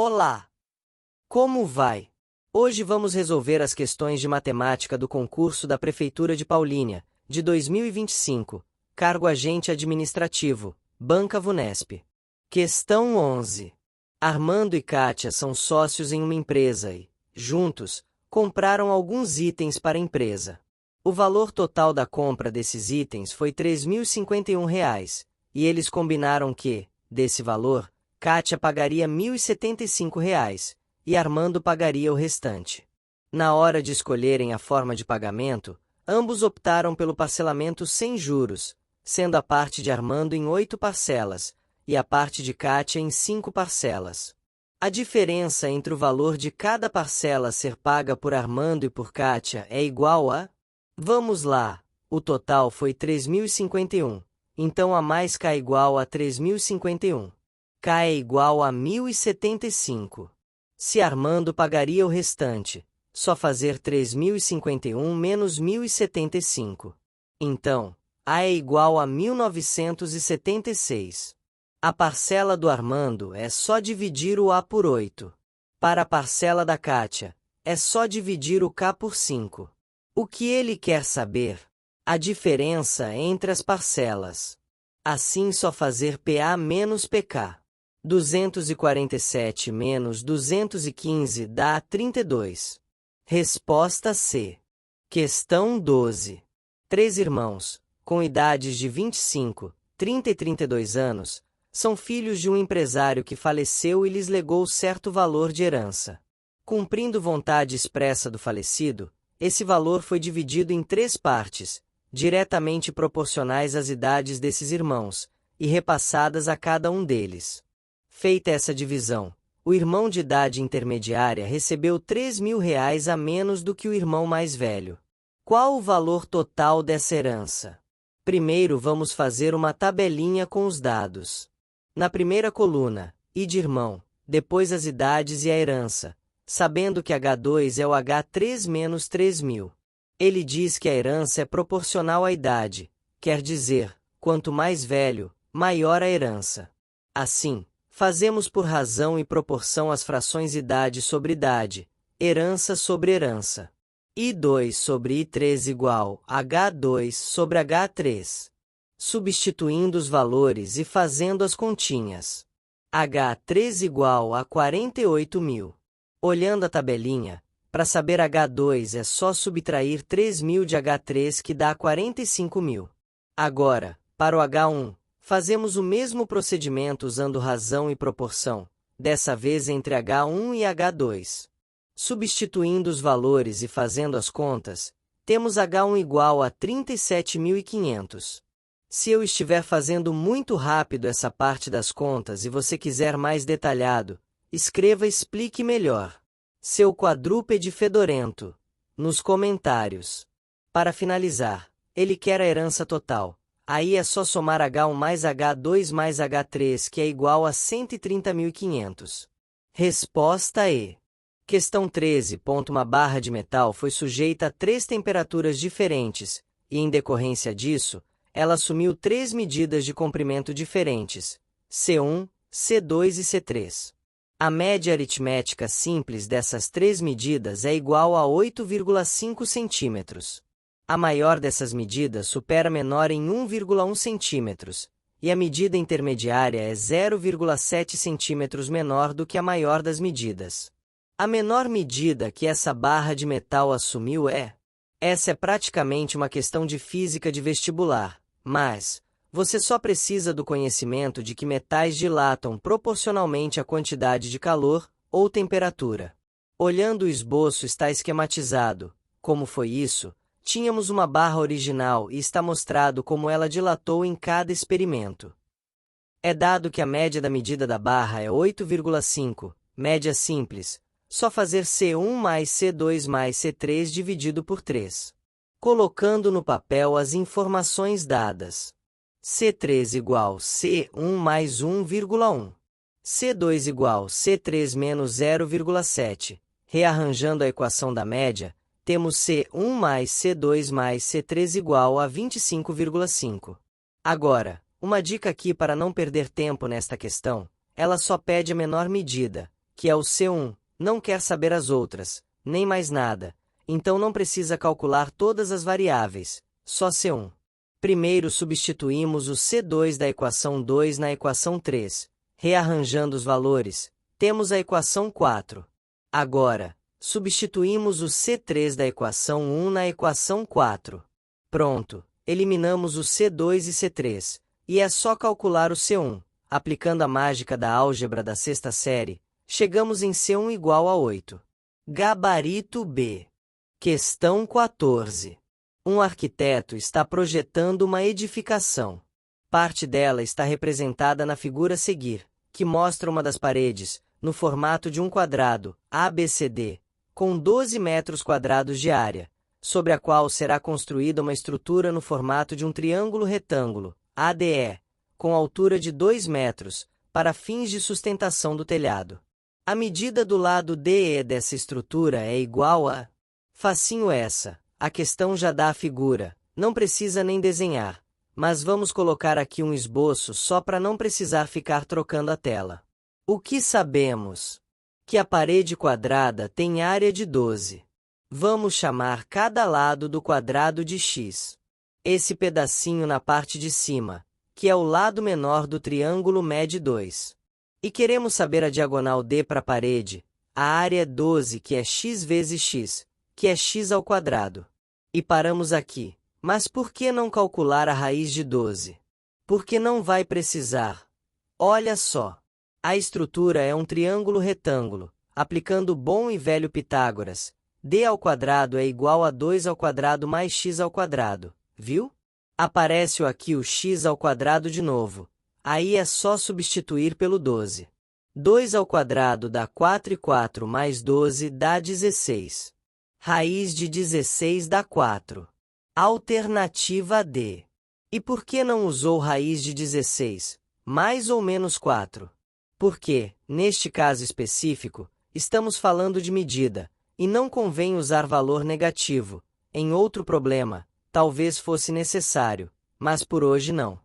Olá! Como vai? Hoje vamos resolver as questões de matemática do concurso da Prefeitura de Paulínia, de 2025, cargo agente administrativo, Banca Vunesp. Questão 11. Armando e Kátia são sócios em uma empresa e, juntos, compraram alguns itens para a empresa. O valor total da compra desses itens foi R$ 3.051, e eles combinaram que, desse valor, Kátia pagaria R$ 1.075 e Armando pagaria o restante. Na hora de escolherem a forma de pagamento, ambos optaram pelo parcelamento sem juros, sendo a parte de Armando em 8 parcelas e a parte de Kátia em 5 parcelas. A diferença entre o valor de cada parcela a ser paga por Armando e por Kátia é igual a... Vamos lá, o total foi 3.051, então a mais K é igual a 3.051. K é igual a 1.075. Se Armando pagaria o restante, só fazer 3.051 menos 1.075. Então, A é igual a 1.976. A parcela do Armando é só dividir o A por 8. Para a parcela da Kátia, é só dividir o K por 5. O que ele quer saber? A diferença entre as parcelas. Assim só fazer PA menos PK. 247 menos 215 dá 32. Resposta C. Questão 12. 3 irmãos, com idades de 25, 30 e 32 anos, são filhos de um empresário que faleceu e lhes legou certo valor de herança. Cumprindo vontade expressa do falecido, esse valor foi dividido em 3 partes, diretamente proporcionais às idades desses irmãos, e repassadas a cada um deles. Feita essa divisão, o irmão de idade intermediária recebeu R$ 3.000 a menos do que o irmão mais velho. Qual o valor total dessa herança? Primeiro vamos fazer uma tabelinha com os dados. Na primeira coluna, I de irmão, depois as idades e a herança, sabendo que H2 é o H3 menos 3.000. Ele diz que a herança é proporcional à idade, quer dizer, quanto mais velho, maior a herança. Assim, fazemos por razão e proporção as frações idade sobre idade, herança sobre herança. I2 sobre I3 igual H2 sobre H3. Substituindo os valores e fazendo as continhas. H3 igual a 48.000. Olhando a tabelinha, para saber H2 é só subtrair 3.000 de H3 que dá 45.000. Agora, para o H1, fazemos o mesmo procedimento usando razão e proporção, dessa vez entre H1 e H2. Substituindo os valores e fazendo as contas, temos H1 igual a 37.500. Se eu estiver fazendo muito rápido essa parte das contas e você quiser mais detalhado, escreva Explique melhor. Seu quadrúpede fedorento. Nos comentários. Para finalizar, ele quer a herança total. Aí é só somar H1 mais H2 mais H3 que é igual a 130.500. Resposta E. Questão 13. Uma barra de metal foi sujeita a 3 temperaturas diferentes, e em decorrência disso, ela assumiu 3 medidas de comprimento diferentes, C1, C2 e C3. A média aritmética simples dessas 3 medidas é igual a 8,5 centímetros. A maior dessas medidas supera a menor em 1,1 centímetros, e a medida intermediária é 0,7 centímetros menor do que a maior das medidas. A menor medida que essa barra de metal assumiu é... Essa é praticamente uma questão de física de vestibular, mas você só precisa do conhecimento de que metais dilatam proporcionalmente à quantidade de calor ou temperatura. Olhando o esboço está esquematizado. Como foi isso? Tínhamos uma barra original e está mostrado como ela dilatou em cada experimento. É dado que a média da medida da barra é 8,5, média simples, só fazer C1 mais C2 mais C3 dividido por 3. Colocando no papel as informações dadas. C3 igual C1 mais 1,1. C2 igual C3 menos 0,7. Rearranjando a equação da média, temos C1 mais C2 mais C3 igual a 25,5. Agora, uma dica aqui para não perder tempo nesta questão, ela só pede a menor medida, que é o C1, não quer saber as outras, nem mais nada, então não precisa calcular todas as variáveis, só C1. Primeiro substituímos o C2 da equação 2 na equação 3, rearranjando os valores, temos a equação 4. Agora, substituímos o C3 da equação 1 na equação 4. Pronto, eliminamos o C2 e C3, e é só calcular o C1. Aplicando a mágica da álgebra da sexta série, chegamos em C1 igual a 8. Gabarito B. Questão 14. Um arquiteto está projetando uma edificação. Parte dela está representada na figura a seguir, que mostra uma das paredes, no formato de um quadrado, ABCD, com 12 metros quadrados de área, sobre a qual será construída uma estrutura no formato de um triângulo retângulo, ADE, com altura de 2 metros, para fins de sustentação do telhado. A medida do lado DE dessa estrutura é igual a... Facinho essa, a questão já dá a figura, não precisa nem desenhar, mas vamos colocar aqui um esboço só para não precisar ficar trocando a tela. O que sabemos? Que a parede quadrada tem área de 12. Vamos chamar cada lado do quadrado de x. Esse pedacinho na parte de cima, que é o lado menor do triângulo, mede 2. E queremos saber a diagonal D para a parede, a área é 12, que é x vezes x, que é x ao quadrado. E paramos aqui. Mas por que não calcular a raiz de 12? Porque não vai precisar. Olha só. A estrutura é um triângulo retângulo. Aplicando o bom e velho Pitágoras, D ao quadrado é igual a 2 ao quadrado mais x ao quadrado, viu? Aparece aqui o x ao quadrado de novo. Aí é só substituir pelo 12. 2 ao quadrado dá 4 e 4 mais 12 dá 16. Raiz de 16 dá 4. Alternativa D. E por que não usou raiz de 16, mais ou menos 4? Porque, neste caso específico, estamos falando de medida, e não convém usar valor negativo. Em outro problema, talvez fosse necessário, mas por hoje não.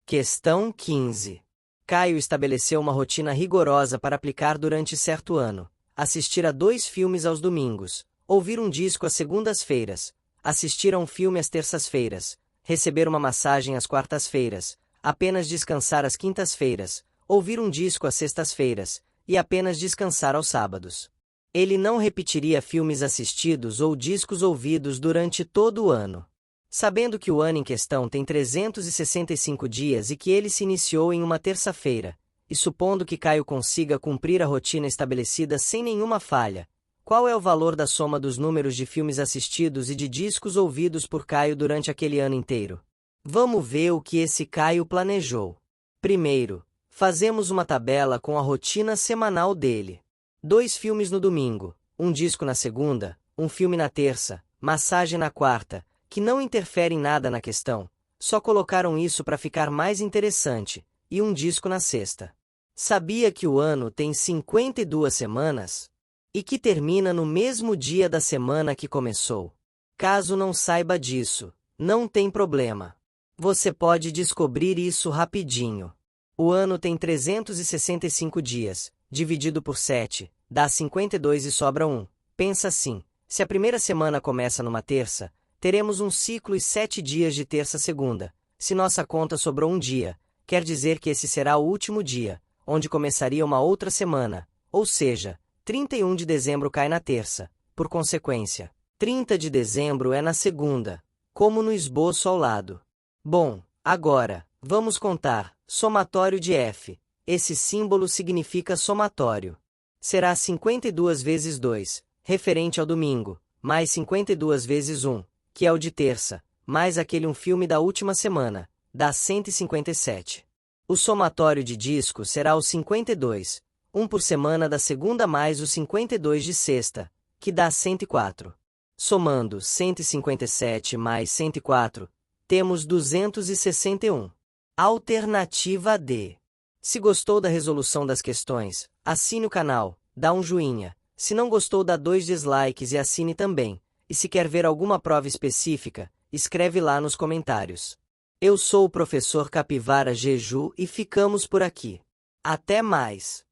Questão 15. Caio estabeleceu uma rotina rigorosa para aplicar durante certo ano. Assistir a 2 filmes aos domingos, ouvir um disco às segundas-feiras, assistir a um filme às terças-feiras, receber uma massagem às quartas-feiras, apenas descansar às quintas-feiras, ouvir um disco às sextas-feiras, e apenas descansar aos sábados. Ele não repetiria filmes assistidos ou discos ouvidos durante todo o ano. Sabendo que o ano em questão tem 365 dias e que ele se iniciou em uma terça-feira, e supondo que Caio consiga cumprir a rotina estabelecida sem nenhuma falha, qual é o valor da soma dos números de filmes assistidos e de discos ouvidos por Caio durante aquele ano inteiro? Vamos ver o que esse Caio planejou. Primeiro, fazemos uma tabela com a rotina semanal dele. 2 filmes no domingo, um disco na segunda, um filme na terça, massagem na quarta, que não interfere em nada na questão, só colocaram isso para ficar mais interessante, e um disco na sexta. Sabia que o ano tem 52 semanas? E que termina no mesmo dia da semana que começou? Caso não saiba disso, não tem problema. Você pode descobrir isso rapidinho. O ano tem 365 dias, dividido por 7, dá 52 e sobra 1. Pensa assim, se a primeira semana começa numa terça, teremos um ciclo e 7 dias de terça a segunda. Se nossa conta sobrou um dia, quer dizer que esse será o último dia, onde começaria uma outra semana, ou seja, 31 de dezembro cai na terça, por consequência, 30 de dezembro é na segunda, como no esboço ao lado. Bom, agora, vamos contar, somatório de f. Esse símbolo significa somatório. Será 52 vezes 2, referente ao domingo, mais 52 vezes 1, que é o de terça, mais aquele um filme da última semana, dá 157. O somatório de disco será o 52, um por semana da segunda mais o 52 de sexta, que dá 104. Somando 157 mais 104, temos 261. Alternativa D. Se gostou da resolução das questões, assine o canal, dá um joinha. Se não gostou, dá 2 dislikes e assine também. E se quer ver alguma prova específica, escreve lá nos comentários. Eu sou o professor Capivara Jeju e ficamos por aqui. Até mais!